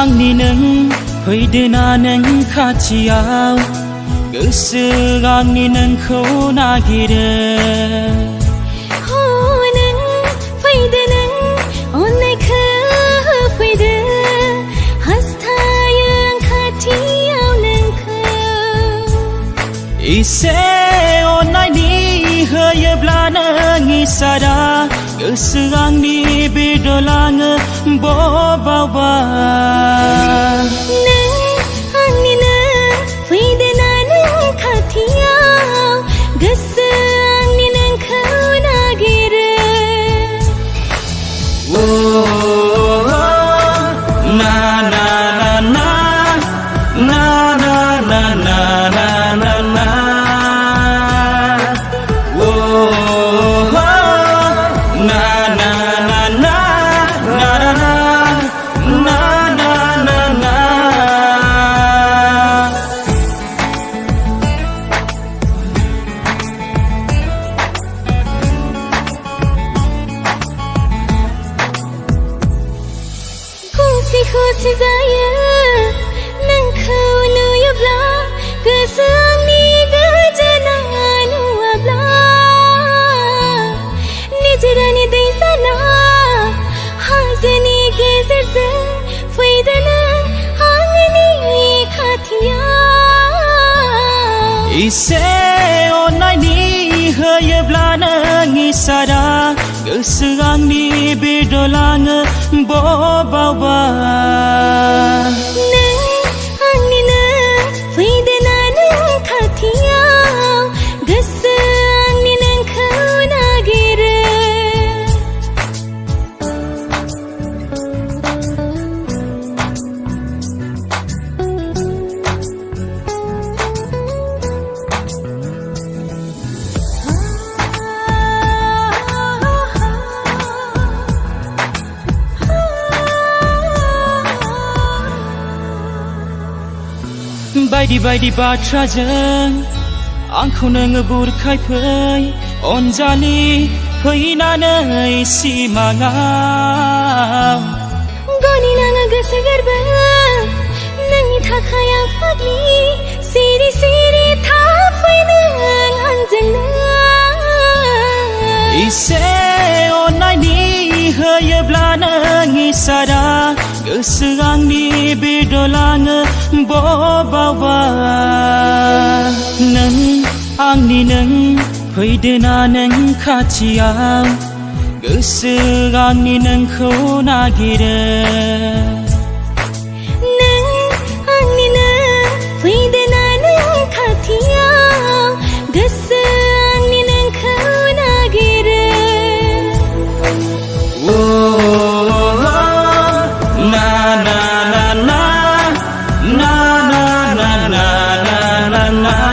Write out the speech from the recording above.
आंनि नों फैदोना नों खाथियाव गोसो आंनि नोंखौ नागिरो इसे अननायनि होयोब्ला नों इसारा गोसो आंनि बिरलाङो बबावबा खुसि जायो नोंखौ नुयोब्ला गोसो आंनि गोजोना नुवाब्ला निजोरानि दै जाना हाजोनि गेजेरजों फैदो नों आंनि खाथियाव इसे अननायनि होयोब्ला नों इसारा गोसो आंनि बिरलाङो बबावबा बायदि बायदि बाथ्राजों आंखौ नोङो बुरखायफै अनजालि फैनानै सिमाङाव गनि नाङा गोसो गोरबो नोंनि थाखाय आं फाग्लि सिरि सिरि थाफै नों आंजोंनो इसे अननायनि होयोब्ला नों इसारा गोसो आंनि बिरलाङो बबावबा नों आंनि नों फैदोना नों खाथियाव गोसो आंनि नोंखौ नागिरो na